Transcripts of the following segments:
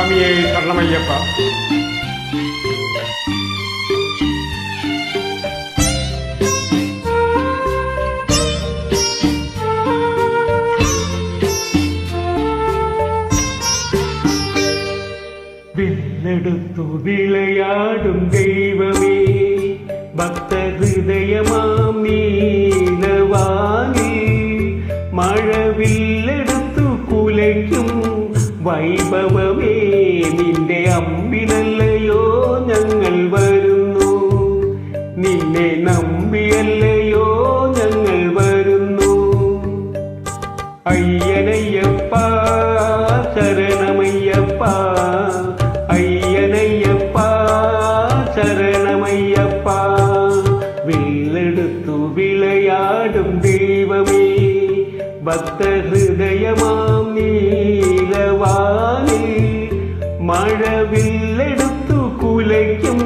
സ്വാമിയെ ശരണമയ്യപ്പ. വില്ലെടുത്തു വിളയാടും ദൈവമേ, ഭക്തഹൃദയമാം നീലവാനിൽ മഴവില്ലെടുത്തു കുലയ്ക്കും വൈഭവമേ, നിന്റെ അമ്പിനല്ലയോ ഞങ്ങൾ വരുന്നു, നിന്നെ നമ്പിയല്ലയോ ഞങ്ങൾ വരുന്നു. അയ്യനയ്യപ്പ ശരണമയ്യപ്പ, അയ്യനയ്യപ്പ ശരണമയ്യപ്പ. വില്ലെടുത്തു വിളയാടും ദൈവമേ, ഭക്തഹൃദയമാം നീലവാനിൽ മഴവില്ലെടുത്തു കുലയ്ക്കും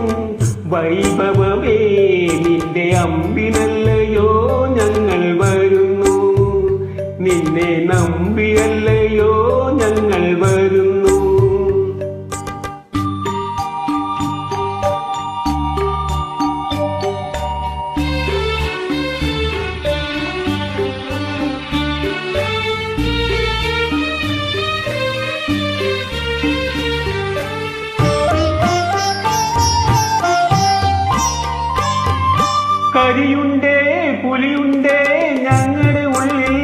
വൈഭവമേ, നിന്റെ അമ്പിനല്ലയോ ഞങ്ങൾ വരുന്നു, നിന്നെ നമ്പിയല്ലയോ ഞങ്ങൾ വരുന്നു. കരിയുണ്ടേ പുലിയുണ്ടേ ഞങ്ങളുടെ ഉള്ളിൽ,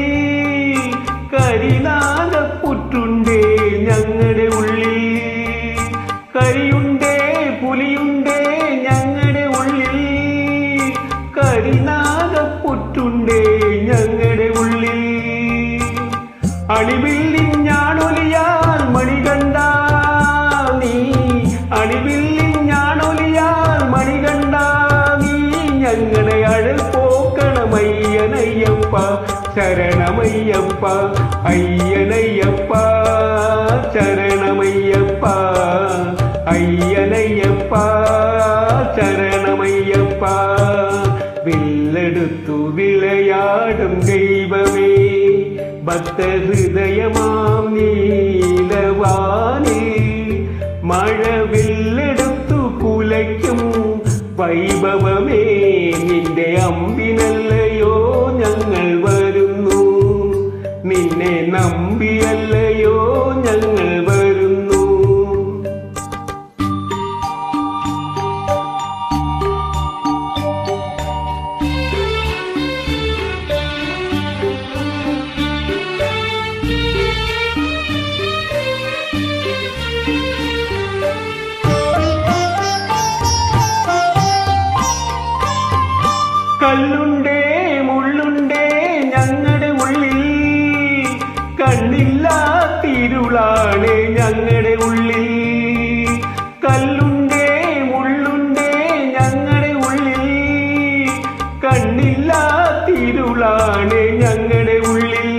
കരിനാഗപ്പുറ്റുണ്ടേ ഞങ്ങളുടെ ഉള്ളിൽ. കരിയുണ്ടേ പുലിയുണ്ടേ ഞങ്ങളുടെ ഉള്ളിൽ, കരിനാഗപ്പുറ്റുണ്ടേ ഞങ്ങളുടെ ഉള്ളിൽ. അണിവില്ലിഞ്ഞാണൊലിയാൽ മണികണ്ട നീ, അണിവില്ലിഞ്ഞാണൊലിയാൽ മണികണ്ട നീ, ഞങ്ങളുടെ അഴൽ പോക്കണമയ്യനയ്യപ്പ ശരണമയ്യപ്പ, അയ്യനയ്യപ്പ ശരണമയ്യപ്പ, അയ്യനയ്യപ്പ ശരണമയ്യപ്പ. വില്ലെടുത്തു വിളയാടും ദൈവമേ, ഭക്തഹൃദയമാം നീലവാനിൽ മഴവില്ലെടുത്തു കുലയ്ക്കും വൈഭവമേ, നിന്റെ അമ്പിനല്ലയോ ഞങ്ങൾ വരുന്നു, നിന്നെ നമ്പിയല്ലയോ ഞങ്ങൾ വരുന്നു. കല്ലുണ്ടേ മുള്ളുണ്ടേ ഞങ്ങളുടെ ഉള്ളിൽ, കണ്ണില്ലാത്തിരുളാണ് ഞങ്ങളുടെ ഉള്ളിൽ. കല്ലുണ്ടേ മുള്ളുണ്ടേ ഞങ്ങളുടെ ഉള്ളിൽ, കണ്ണില്ലാത്തിരുളാണ് ഞങ്ങളുടെ ഉള്ളിൽ.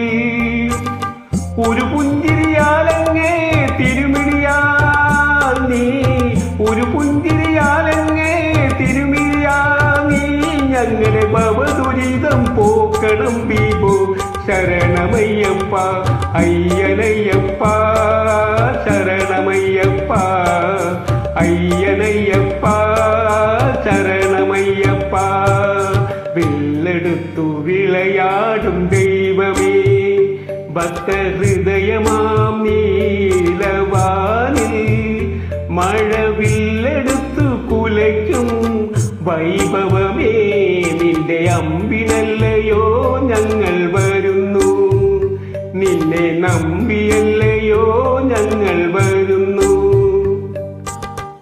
ഒരു പുഞ്ചിരിയാലങ്ങേ തിരുമിഴിയാൽ നീ, ഒരു പുഞ്ചിരിയാലങ്ങേ തിരുമിഴിയാൽ നീ, ഞങ്ങളുടെ ഭവദുരിതം പോക്കണം ബീബോ ശരണമയ്യപ്പ, അയ്യനയ്യപ്പ ശരണമയ്യപ്പ, അയ്യനയ്യപ്പ ശരണമയ്യപ്പ. വില്ലെടുത്തു വിളയാടും ദൈവമേ, ഭക്തഹൃദയമാം നീലവാനിൽ മഴവില്ലെടുത്തു കുലയ്ക്കും വൈഭവമേ, നിന്റെ അമ്പിനല്ലയോ ഞങ്ങൾ വരുന്നു, നിന്നെ നമ്പിയല്ലയോ ഞങ്ങൾ വരുന്നു.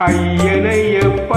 അയ്യനയ്യപ്പ